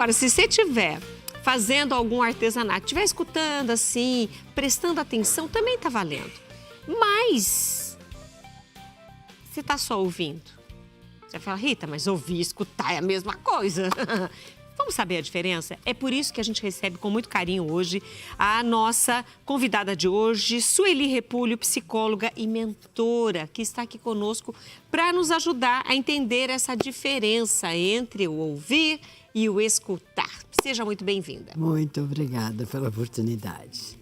Agora, se você estiver fazendo algum artesanato, estiver escutando assim, prestando atenção, também tá valendo. Mas você tá só ouvindo. Você fala, Rita, mas ouvir e escutar é a mesma coisa. Vamos saber a diferença? É por isso que a gente recebe com muito carinho hoje a nossa convidada de hoje, Sueli Repúlio, psicóloga e mentora, que está aqui conosco para nos ajudar a entender essa diferença entre o ouvir e o escutar. Seja muito bem-vinda. Muito obrigada pela oportunidade.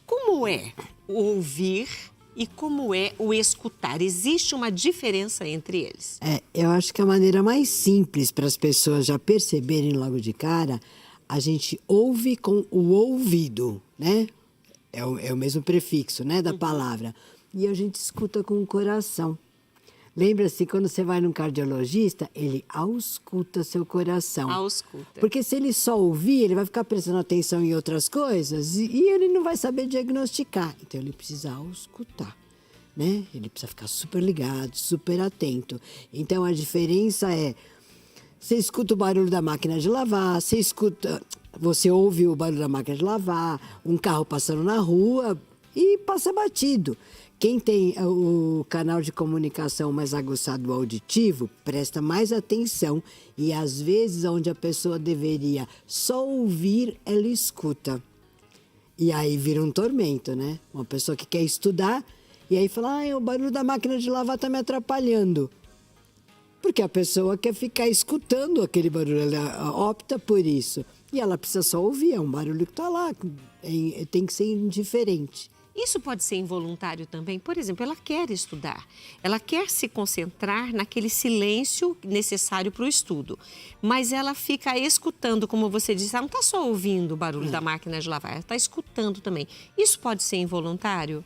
Como é o ouvir e como é o escutar? Existe uma diferença entre eles? Eu acho que a maneira mais simples para as pessoas já perceberem logo de cara, a gente ouve com o ouvido, né? É o mesmo prefixo, né, da palavra. E a gente escuta com o coração. Lembra-se, quando você vai num cardiologista, ele ausculta seu coração. Ausculta. Porque se ele só ouvir, ele vai ficar prestando atenção em outras coisas e ele não vai saber diagnosticar. Então, ele precisa auscultar, né? Ele precisa ficar super ligado, super atento. Então, a diferença é, você escuta o barulho da máquina de lavar, você ouve o barulho da máquina de lavar, um carro passando na rua e passa batido. Quem tem o canal de comunicação mais aguçado auditivo, presta mais atenção e, às vezes, onde a pessoa deveria só ouvir, ela escuta. E aí vira um tormento, né? Uma pessoa que quer estudar e aí fala, o barulho da máquina de lavar está me atrapalhando. Porque a pessoa quer ficar escutando aquele barulho, ela opta por isso. E ela precisa só ouvir, é um barulho que está lá, tem que ser indiferente. Isso pode ser involuntário também. Por exemplo, ela quer estudar, ela quer se concentrar naquele silêncio necessário para o estudo, mas ela fica escutando, como você disse, ela não está só ouvindo o barulho da máquina de lavar, ela está escutando também. Isso pode ser involuntário?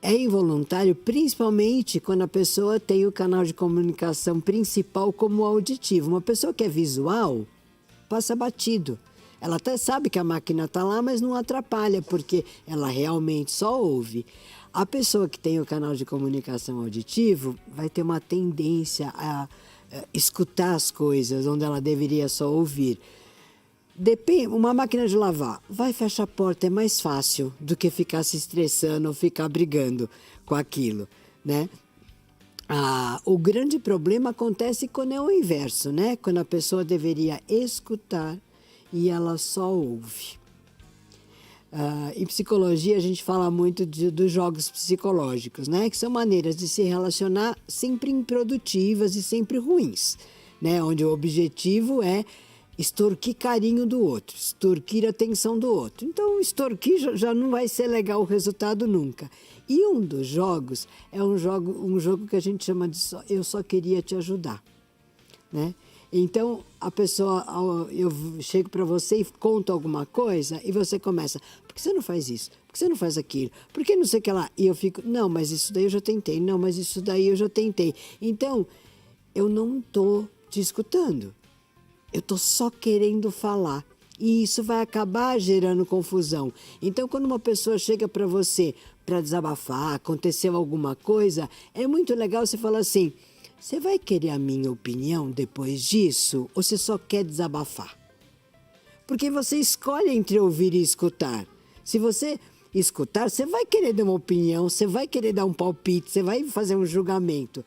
É involuntário, principalmente quando a pessoa tem o canal de comunicação principal como auditivo. Uma pessoa que é visual, passa batido. Ela até sabe que a máquina está lá, mas não atrapalha, porque ela realmente só ouve. A pessoa que tem o canal de comunicação auditivo vai ter uma tendência a escutar as coisas onde ela deveria só ouvir. Depende, uma máquina de lavar, vai fechar a porta, é mais fácil do que ficar se estressando ou ficar brigando com aquilo, né? O grande problema acontece quando é o inverso, né? Quando a pessoa deveria escutar e ela só ouve. Em psicologia, a gente fala muito dos jogos psicológicos, né? Que são maneiras de se relacionar sempre improdutivas e sempre ruins, né? Onde o objetivo é extorquir carinho do outro, extorquir a atenção do outro. Então, extorquir já não vai ser legal o resultado nunca. E um dos jogos é um jogo que a gente chama de eu só queria te ajudar, né? Então, a pessoa, eu chego para você e conto alguma coisa e você começa, por que você não faz isso? Por que você não faz aquilo? Por que não sei o que lá? E eu fico, não, mas isso daí eu já tentei, não, mas isso daí eu já tentei. Então, eu não estou te escutando, eu estou só querendo falar. E isso vai acabar gerando confusão. Então, quando uma pessoa chega para você para desabafar, aconteceu alguma coisa, é muito legal você falar assim, você vai querer a minha opinião depois disso ou você só quer desabafar? Porque você escolhe entre ouvir e escutar. Se você escutar, você vai querer dar uma opinião, você vai querer dar um palpite, você vai fazer um julgamento.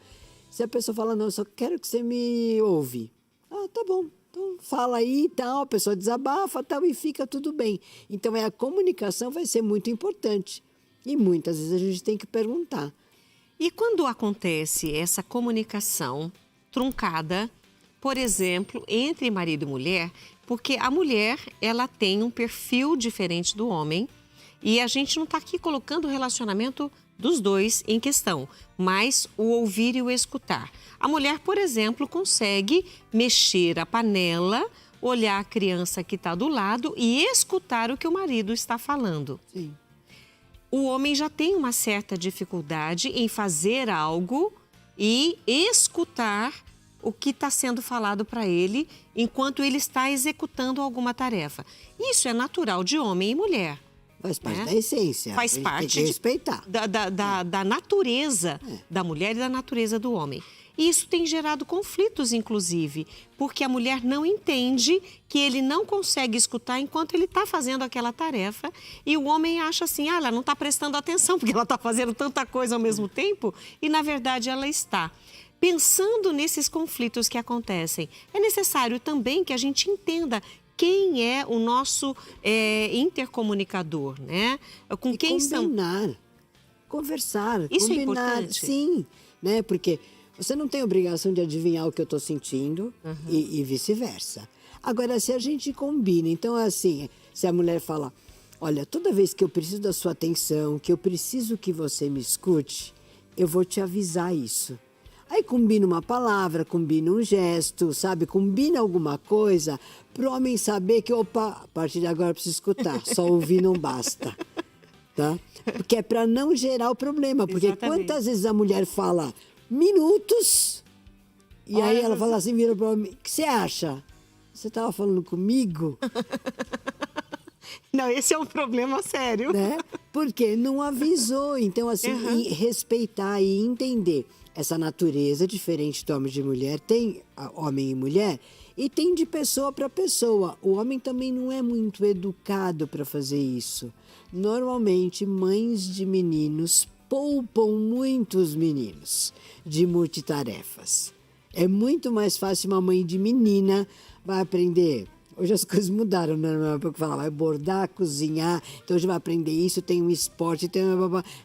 Se a pessoa fala, não, eu só quero que você me ouve. Tá bom. Então, fala aí e tal, a pessoa desabafa tal, e fica tudo bem. Então, a comunicação vai ser muito importante. E muitas vezes a gente tem que perguntar. E quando acontece essa comunicação truncada, por exemplo, entre marido e mulher, porque a mulher, ela tem um perfil diferente do homem e a gente não está aqui colocando o relacionamento dos dois em questão, mas o ouvir e o escutar. A mulher, por exemplo, consegue mexer a panela, olhar a criança que está do lado e escutar o que o marido está falando. Sim. O homem já tem uma certa dificuldade em fazer algo e escutar o que está sendo falado para ele enquanto ele está executando alguma tarefa. Isso é natural de homem e mulher. Faz parte né? da essência. Faz a gente parte tem que respeitar. da natureza da mulher e da natureza do homem. E isso tem gerado conflitos, inclusive, porque a mulher não entende que ele não consegue escutar enquanto ele está fazendo aquela tarefa e o homem acha assim, ela não está prestando atenção porque ela está fazendo tanta coisa ao mesmo tempo e, na verdade, ela está. Pensando nesses conflitos que acontecem, é necessário também que a gente entenda quem é o nosso intercomunicador, né? Com E quem combinar, conversar, Isso é combinar, importante. sim, né? Porque você não tem obrigação de adivinhar o que eu estou sentindo e vice-versa. Agora, se a gente combina, então assim, se a mulher fala, olha, toda vez que eu preciso da sua atenção, que eu preciso que você me escute, eu vou te avisar isso. Aí combina uma palavra, combina um gesto, sabe? Combina alguma coisa para o homem saber que, opa, a partir de agora eu preciso escutar, só ouvir não basta, tá? Porque é para não gerar o problema, porque Exatamente. quantas vezes a mulher fala minutos e aí ela fala assim, vira para mim, o que você acha? Você estava falando comigo? Não, esse é um problema sério. Né? Porque não avisou. Então, assim, e respeitar e entender essa natureza diferente de homem e de mulher, tem homem e mulher, e tem de pessoa para pessoa. O homem também não é muito educado para fazer isso. Normalmente, mães de meninos poupam muitos meninos de multitarefas. É muito mais fácil uma mãe de menina vai aprender. Hoje as coisas mudaram, né? Na época falava, vai bordar, cozinhar, então hoje vai aprender isso, tem um esporte, tem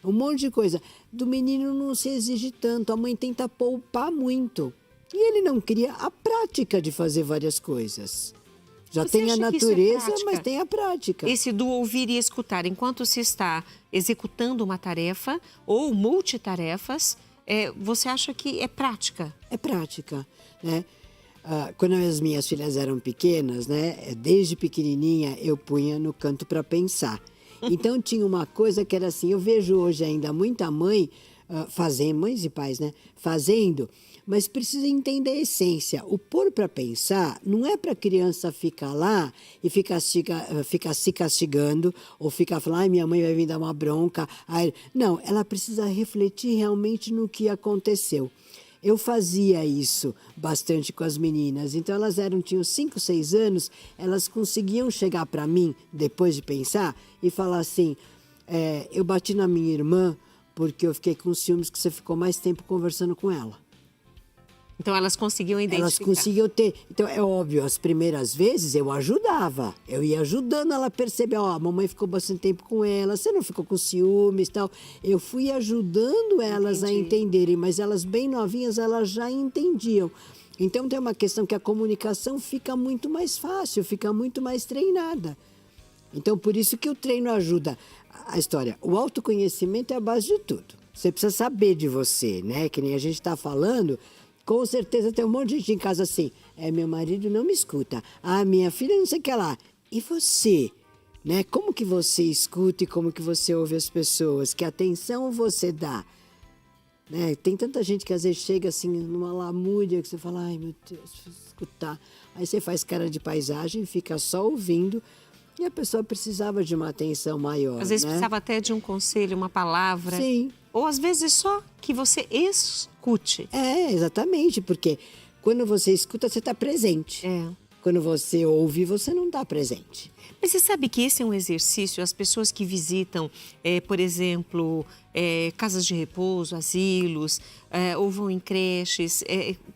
um monte de coisa. Do menino não se exige tanto, a mãe tenta poupar muito. E ele não cria a prática de fazer várias coisas. Já Você tem a acha que isso é natureza, prática? mas tem a prática. Esse do ouvir e escutar enquanto se está executando uma tarefa ou multitarefas, você acha que é prática? É prática, né? Quando as minhas filhas eram pequenas, né? Desde pequenininha eu punha no canto para pensar. Então tinha uma coisa que era assim, eu vejo hoje ainda muita mãe fazendo, mães e pais, né? Fazendo, mas precisa entender a essência. O pôr para pensar não é para a criança ficar lá e ficar se castigando ou ficar falando, ai, minha mãe vai vir dar uma bronca. Ai. Não, ela precisa refletir realmente no que aconteceu. Eu fazia isso bastante com as meninas. Então, elas tinham 5, 6 anos, elas conseguiam chegar para mim, depois de pensar, e falar assim, eu bati na minha irmã porque eu fiquei com ciúmes que você ficou mais tempo conversando com ela. Então, elas conseguiam identificar. Elas conseguiam ter. Então, é óbvio, as primeiras vezes eu ajudava. Eu ia ajudando ela a perceber, a mamãe ficou bastante tempo com ela, você não ficou com ciúmes e tal. Eu fui ajudando elas a entenderem, mas elas bem novinhas, elas já entendiam. Então, tem uma questão que a comunicação fica muito mais fácil, fica muito mais treinada. Então, por isso que o treino ajuda. A história, o autoconhecimento é a base de tudo. Você precisa saber de você, né? Que nem a gente está falando. Com certeza tem um monte de gente em casa assim, meu marido não me escuta, minha filha não sei o que lá. E você, né? Como que você escuta e como que você ouve as pessoas? Que atenção você dá? Né? Tem tanta gente que às vezes chega assim numa lamúria que você fala, ai meu Deus, vou escutar. Aí você faz cara de paisagem, fica só ouvindo e a pessoa precisava de uma atenção maior. Às vezes né? precisava até de um conselho, uma palavra. Sim. Ou às vezes só que você escute. Exatamente, porque quando você escuta, você está presente. Quando você ouve, você não está presente. Mas você sabe que esse é um exercício, as pessoas que visitam, por exemplo, casas de repouso, asilos, ou vão em creches,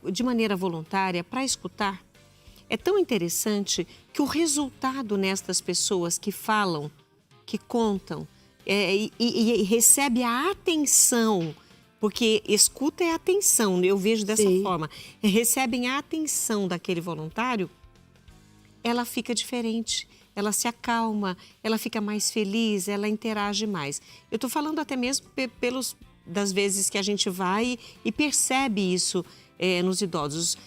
de maneira voluntária, para escutar. É tão interessante que o resultado nestas pessoas que falam, que contam, e recebe a atenção, porque escuta é atenção, eu vejo dessa forma, recebem a atenção daquele voluntário, ela fica diferente, ela se acalma, ela fica mais feliz, ela interage mais. Eu estou falando até mesmo das vezes que a gente vai e percebe isso nos idosos.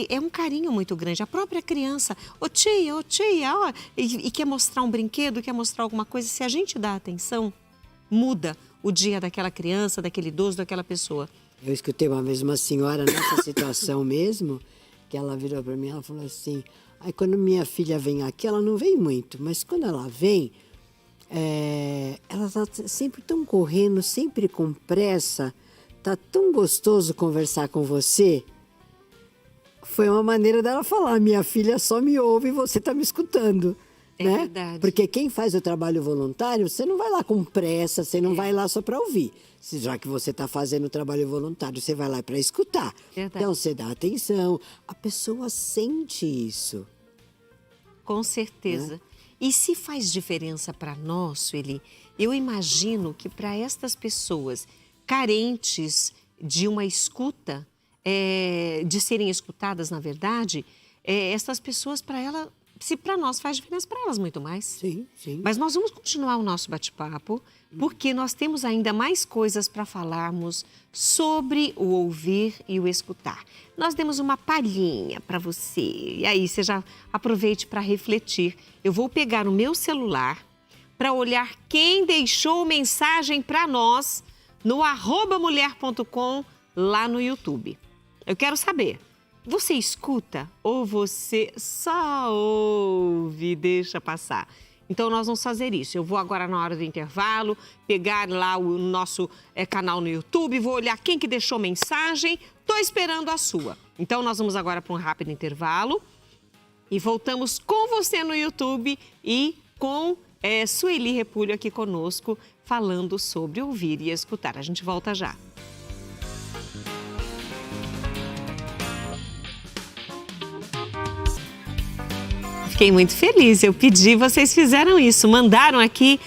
É um carinho muito grande. A própria criança, ô tia, ó, e quer mostrar um brinquedo, quer mostrar alguma coisa. Se a gente dá atenção, muda o dia daquela criança, daquele idoso, daquela pessoa. Eu escutei uma vez uma senhora nessa situação mesmo, que ela virou para mim, ela falou assim, quando minha filha vem aqui, ela não vem muito, mas quando ela vem, ela está sempre tão correndo, sempre com pressa, tá tão gostoso conversar com você. Foi uma maneira dela falar, minha filha só me ouve e você está me escutando. É né? verdade. Porque quem faz o trabalho voluntário, você não vai lá com pressa, você não vai lá só para ouvir. Já que você está fazendo o trabalho voluntário, você vai lá para escutar. Verdade. Então, você dá atenção. A pessoa sente isso. Com certeza. E se faz diferença para nós, Sueli, eu imagino que para estas pessoas carentes de uma escuta, de serem escutadas, na verdade, essas pessoas, para ela, se para nós faz diferença, para elas muito mais. Sim, sim. Mas nós vamos continuar o nosso bate-papo, porque nós temos ainda mais coisas para falarmos sobre o ouvir e o escutar. Nós demos uma palhinha para você, e aí você já aproveite para refletir. Eu vou pegar o meu celular para olhar quem deixou mensagem para nós no @mulher.com lá no YouTube. Eu quero saber, você escuta ou você só ouve e deixa passar? Então, nós vamos fazer isso. Eu vou agora, na hora do intervalo, pegar lá o nosso canal no YouTube, vou olhar quem que deixou mensagem, estou esperando a sua. Então, nós vamos agora para um rápido intervalo e voltamos com você no YouTube e com Sueli Repulho aqui conosco, falando sobre ouvir e escutar. A gente volta já. Fiquei muito feliz, eu pedi, vocês fizeram isso, mandaram aqui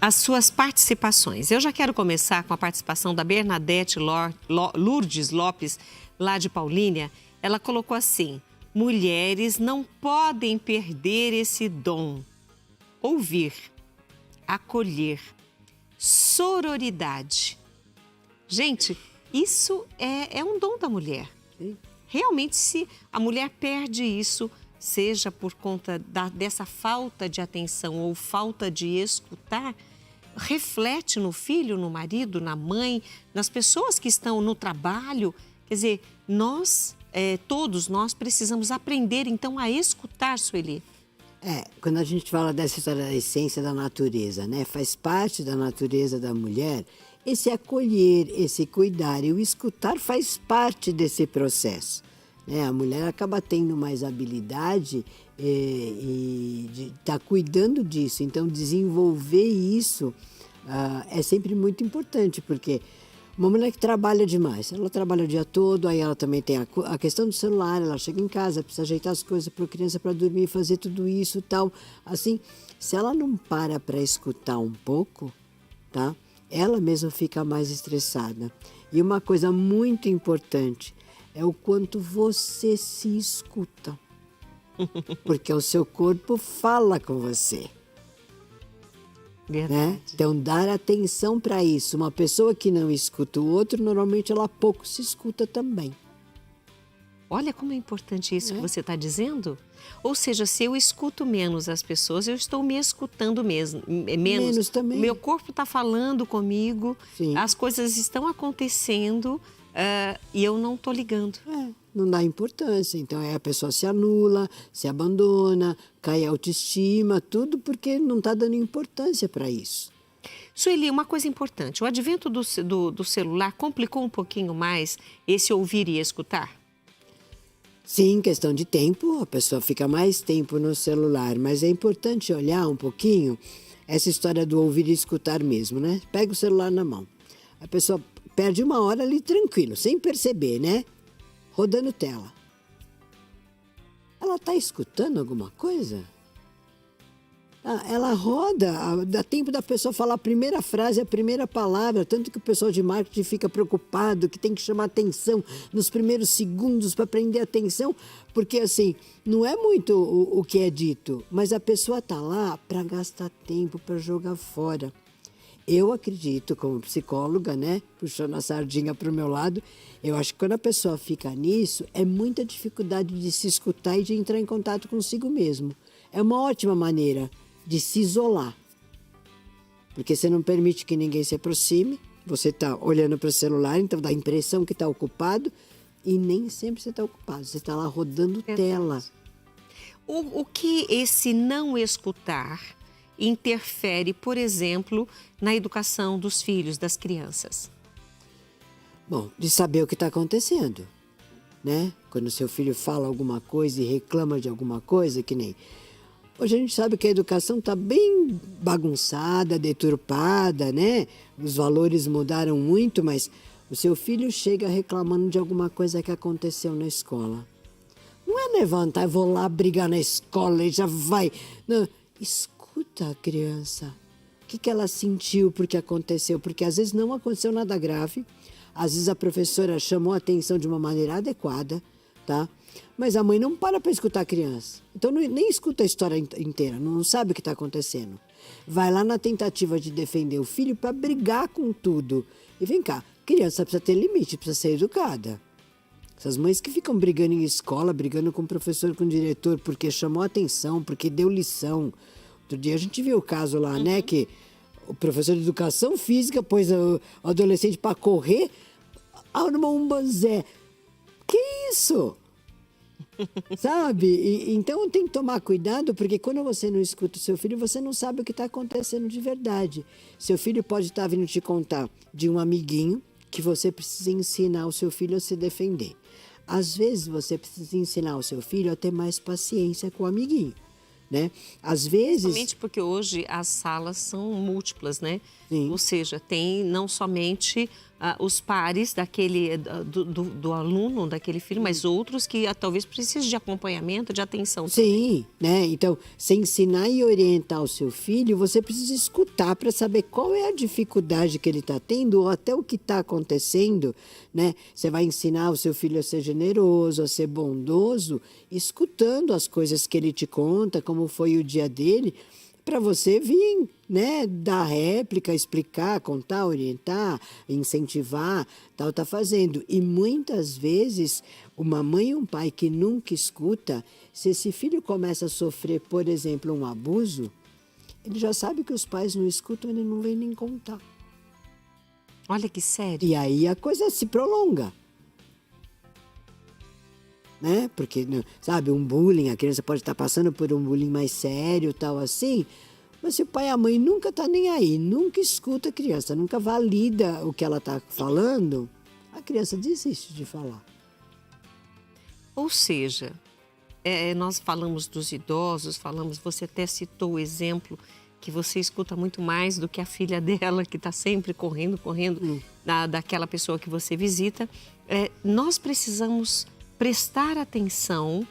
as suas participações. Eu já quero começar com a participação da Bernadette Lourdes Lopes, lá de Paulínia. Ela colocou assim: mulheres não podem perder esse dom. Ouvir, acolher, sororidade. Gente, isso é um dom da mulher. Sim. Realmente, se a mulher perde isso, seja por conta dessa falta de atenção ou falta de escutar, reflete no filho, no marido, na mãe, nas pessoas que estão no trabalho. Quer dizer, todos nós precisamos aprender, então, a escutar, Sueli. Quando a gente fala dessa história da essência da natureza, né? Faz parte da natureza da mulher esse acolher, esse cuidar, e o escutar faz parte desse processo. Né? A mulher acaba tendo mais habilidade e de estar cuidando disso. Então, desenvolver isso é sempre muito importante, porque uma mulher que trabalha demais, ela trabalha o dia todo, aí ela também tem a questão do celular, ela chega em casa, precisa ajeitar as coisas para a criança para dormir, fazer tudo isso e tal. Assim, se ela não para escutar um pouco, tá? Ela mesma fica mais estressada. E uma coisa muito importante é o quanto você se escuta. Porque o seu corpo fala com você. Verdade. Né? Então, dar atenção para isso. Uma pessoa que não escuta o outro, normalmente ela pouco se escuta também. Olha como é importante isso que você está dizendo. Ou seja, se eu escuto menos as pessoas, eu estou me escutando menos. Menos também. Meu corpo está falando comigo, Sim. as coisas estão acontecendo e eu não estou ligando. Não dá importância. Então, a pessoa se anula, se abandona, cai a autoestima, tudo porque não está dando importância para isso. Sueli, uma coisa importante, o advento do celular complicou um pouquinho mais esse ouvir e escutar? Sim, questão de tempo, a pessoa fica mais tempo no celular, mas é importante olhar um pouquinho essa história do ouvir e escutar mesmo, né? Pega o celular na mão, a pessoa perde uma hora ali tranquilo, sem perceber, né? Rodando tela. Ela está escutando alguma coisa? Ela roda, dá tempo da pessoa falar a primeira frase, a primeira palavra, tanto que o pessoal de marketing fica preocupado, que tem que chamar atenção nos primeiros segundos para prender atenção, porque assim, não é muito o que é dito, mas a pessoa está lá para gastar tempo, para jogar fora. Eu acredito, como psicóloga, né, puxando a sardinha para o meu lado, eu acho que quando a pessoa fica nisso, é muita dificuldade de se escutar e de entrar em contato consigo mesmo. É uma ótima maneira de se isolar, porque você não permite que ninguém se aproxime, você está olhando para o celular, então dá a impressão que está ocupado, e nem sempre você está ocupado, você está lá rodando tela. O que esse não escutar interfere, por exemplo, na educação dos filhos, das crianças? Bom, de saber o que está acontecendo, né? Quando seu filho fala alguma coisa e reclama de alguma coisa, que nem... Hoje a gente sabe que a educação está bem bagunçada, deturpada, né? Os valores mudaram muito, mas o seu filho chega reclamando de alguma coisa que aconteceu na escola. Não é levantar, vou lá brigar na escola e já vai. Não, escuta a criança. O que ela sentiu porque aconteceu? Porque às vezes não aconteceu nada grave, às vezes a professora chamou a atenção de uma maneira adequada, tá? Mas a mãe não para escutar a criança. Então nem escuta a história inteira, não sabe o que está acontecendo. Vai lá na tentativa de defender o filho para brigar com tudo. E vem cá, criança precisa ter limite, precisa ser educada. Essas mães que ficam brigando em escola, brigando com o professor, com o diretor, porque chamou a atenção, porque deu lição. Outro dia a gente viu o caso lá, né, que o professor de educação física pôs o adolescente para correr, armou um banzé. Que isso? Sabe? Então tem que tomar cuidado, porque quando você não escuta o seu filho, você não sabe o que está acontecendo de verdade. Seu filho pode estar vindo te contar de um amiguinho que você precisa ensinar o seu filho a se defender. Às vezes você precisa ensinar o seu filho a ter mais paciência com o amiguinho, né? Às vezes... Somente porque hoje as salas são múltiplas, né? Sim. Ou seja, tem não somente os pares do aluno, daquele filho, mas outros que talvez precisem de acompanhamento, de atenção. Sim, né? Então, se ensinar e orientar o seu filho, você precisa escutar para saber qual é a dificuldade que ele está tendo ou até o que está acontecendo, né? Você vai ensinar o seu filho a ser generoso, a ser bondoso, escutando as coisas que ele te conta, como foi o dia dele, para você vir, né, dar réplica, explicar, contar, orientar, incentivar, tal, tá fazendo. E muitas vezes, uma mãe e um pai que nunca escuta, se esse filho começa a sofrer, por exemplo, um abuso, ele já sabe que os pais não escutam, ele não vem nem contar. Olha que sério. E aí a coisa se prolonga. Né? Porque, sabe, um bullying, a criança pode estar passando por um bullying mais sério, tal assim, mas se o pai e a mãe nunca tá nem aí, nunca escuta a criança, nunca valida o que ela tá falando, a criança desiste de falar. Ou seja, nós falamos dos idosos, você até citou o exemplo que você escuta muito mais do que a filha dela, que está sempre correndo, daquela pessoa que você visita. Nós precisamos prestar atenção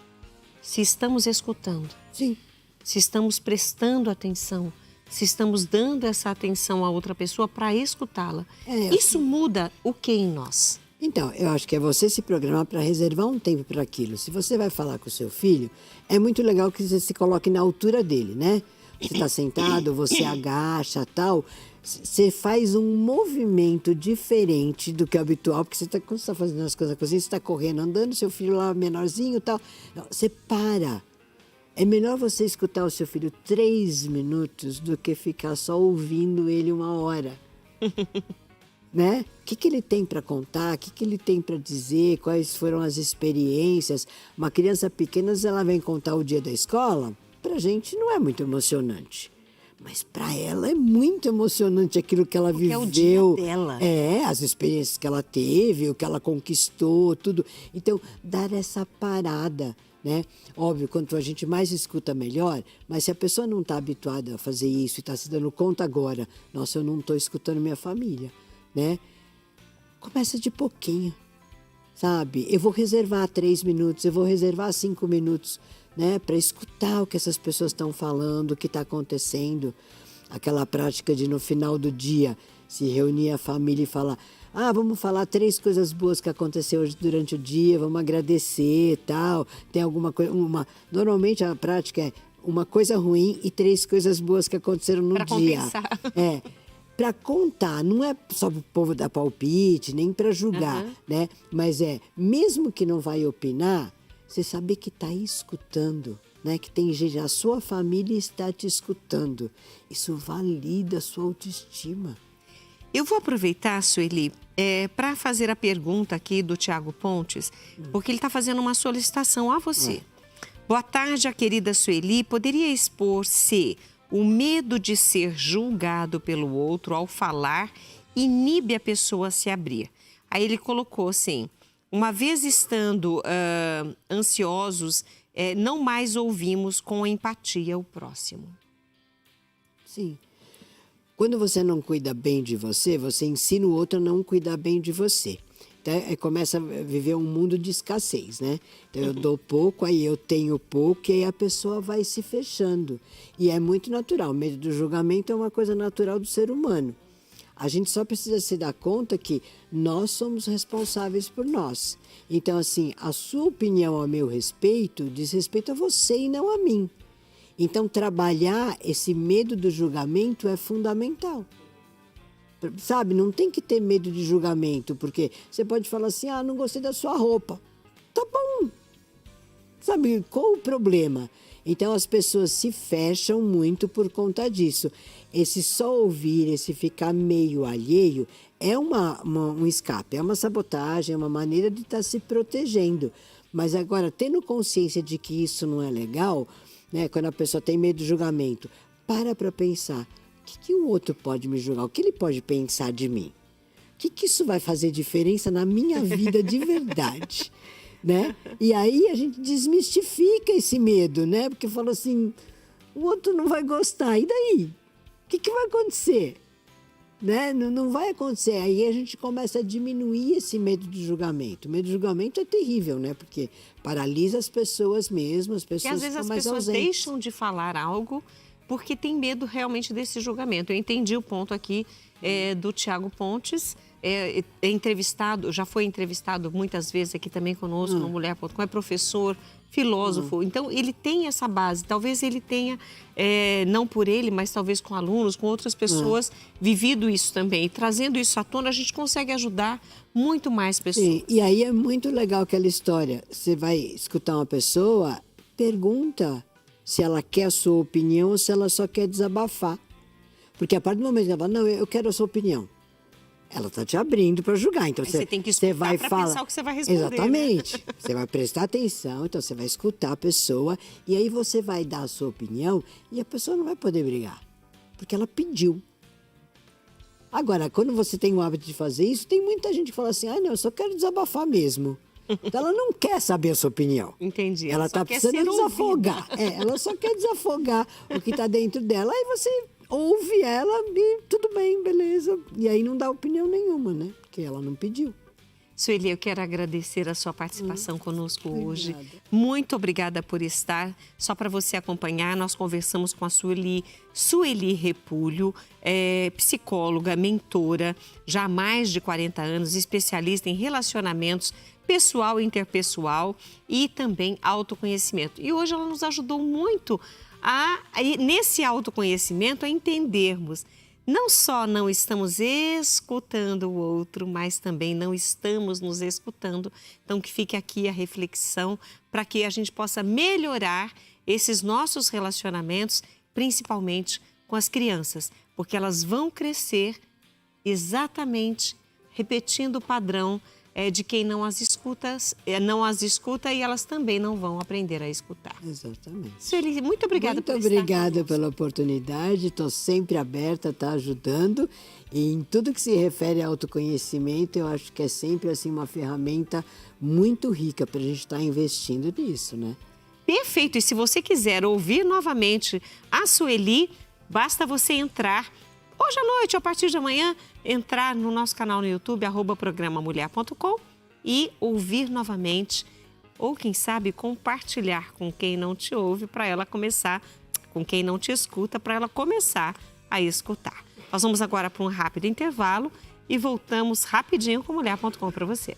se estamos escutando. Sim. Se estamos prestando atenção, se estamos dando essa atenção a outra pessoa para escutá-la. Isso muda o que em nós? Então, eu acho que é você se programar para reservar um tempo para aquilo. Se você vai falar com o seu filho, é muito legal que você se coloque na altura dele, né? Você está sentado, você agacha, tal. Você faz um movimento diferente do que é habitual, porque quando você está fazendo as coisas assim, você está correndo, andando, seu filho lá menorzinho e tal. Não, você para. É melhor você escutar o seu filho 3 minutos do que ficar só ouvindo ele 1 hora. Né? O que ele tem para contar, o que ele tem para dizer, quais foram as experiências. Uma criança pequena, ela vem contar o dia da escola, pra gente não é muito emocionante. Mas para ela é muito emocionante aquilo que ela viveu. É o dia dela. As experiências que ela teve, o que ela conquistou, tudo. Então, dar essa parada, né? Óbvio, quanto a gente mais escuta, melhor. Mas se a pessoa não está habituada a fazer isso e está se dando conta agora, nossa, eu não estou escutando minha família, né? Começa de pouquinho, sabe? Eu vou reservar 3 minutos, eu vou reservar 5 minutos, né, para escutar o que essas pessoas estão falando, o que está acontecendo. Aquela prática de, no final do dia, se reunir a família e falar: vamos falar 3 coisas boas que aconteceu hoje durante o dia, vamos agradecer e tal. Tem alguma coisa... Normalmente a prática é uma coisa ruim e 3 coisas boas que aconteceram no dia. Para compensar. Para contar, não é só para o povo dar palpite, nem para julgar, né? Mas mesmo que não vai opinar, você saber que está escutando, né? Que tem gente, a sua família está te escutando. Isso valida a sua autoestima. Eu vou aproveitar, Sueli, para fazer a pergunta aqui do Tiago Pontes, porque ele está fazendo uma solicitação a você. Boa tarde, a querida Sueli. Poderia expor se o medo de ser julgado pelo outro ao falar inibe a pessoa a se abrir? Aí ele colocou assim, uma vez estando ansiosos, não mais ouvimos com empatia o próximo. Sim. Quando você não cuida bem de você, você ensina o outro a não cuidar bem de você. Então, começa a viver um mundo de escassez, né? Então, eu dou pouco, aí eu tenho pouco, e aí a pessoa vai se fechando. E é muito natural. O medo do julgamento é uma coisa natural do ser humano. A gente só precisa se dar conta que nós somos responsáveis por nós. Então, assim, a sua opinião a meu respeito diz respeito a você e não a mim. Então, trabalhar esse medo do julgamento é fundamental. Sabe, não tem que ter medo de julgamento, porque você pode falar assim, não gostei da sua roupa. Tá bom. Sabe, qual o problema? Então, as pessoas se fecham muito por conta disso. Esse só ouvir, esse ficar meio alheio, é um escape, é uma sabotagem, é uma maneira de estar se protegendo. Mas agora, tendo consciência de que isso não é legal, né, quando a pessoa tem medo de julgamento, para pensar. O que o outro pode me julgar? O que ele pode pensar de mim? O que isso vai fazer diferença na minha vida de verdade? Né? E aí a gente desmistifica esse medo, né? Porque fala assim, o outro não vai gostar, e daí? O que vai acontecer? Né? Não vai acontecer. Aí a gente começa a diminuir esse medo de julgamento. O medo de julgamento é terrível, né? Porque paralisa as pessoas mesmo, as pessoas e às vezes ficam as mais pessoas ausentes. deixam de falar algo porque tem medo realmente desse julgamento. Eu entendi o ponto aqui do Tiago Pontes, já foi entrevistado muitas vezes aqui também conosco no Mulher.com, é professor, filósofo. Então, ele tem essa base. Talvez ele tenha, não por ele, mas talvez com alunos, com outras pessoas, vivido isso também. E trazendo isso à tona, a gente consegue ajudar muito mais pessoas. Sim, e aí é muito legal aquela história. Você vai escutar uma pessoa, pergunta se ela quer a sua opinião ou se ela só quer desabafar. Porque a partir do momento que ela fala, não, eu quero a sua opinião, ela está te abrindo para julgar. Então você tem que escutar para pensar o que você vai responder. Exatamente. Né? Você vai prestar atenção, então você vai escutar a pessoa e aí você vai dar a sua opinião e a pessoa não vai poder brigar, porque ela pediu. Agora, quando você tem o hábito de fazer isso, tem muita gente que fala assim, não, eu só quero desabafar mesmo. Então, ela não quer saber a sua opinião. Entendi. Ela está precisando desafogar. Ela só quer desafogar o que está dentro dela. Aí você ouve ela e tudo bem, beleza. E aí não dá opinião nenhuma, né? Porque ela não pediu. Sueli, eu quero agradecer a sua participação conosco hoje. Muito obrigada por estar. Só para você acompanhar, nós conversamos com a Sueli Repulho, psicóloga, mentora, já há mais de 40 anos, especialista em relacionamentos pessoal e interpessoal e também autoconhecimento. E hoje ela nos ajudou muito nesse autoconhecimento a entendermos não só não estamos escutando o outro, mas também não estamos nos escutando. Então, que fique aqui a reflexão para que a gente possa melhorar esses nossos relacionamentos, principalmente com as crianças, porque elas vão crescer exatamente repetindo o padrão de quem não as escuta e elas também não vão aprender a escutar. Exatamente. Sueli, muito obrigada por estar Muito obrigada pela oportunidade, estou sempre aberta, tá ajudando. E em tudo que se refere ao autoconhecimento, eu acho que é sempre assim uma ferramenta muito rica para a gente estar investindo nisso, né? Perfeito, e se você quiser ouvir novamente a Sueli, basta você entrar hoje à noite, a partir de amanhã, entrar no nosso canal no YouTube, @programamulher.com e ouvir novamente, ou quem sabe compartilhar com quem não te ouve, para ela começar, com quem não te escuta, para ela começar a escutar. Nós vamos agora para um rápido intervalo e voltamos rapidinho com Mulher.com para você.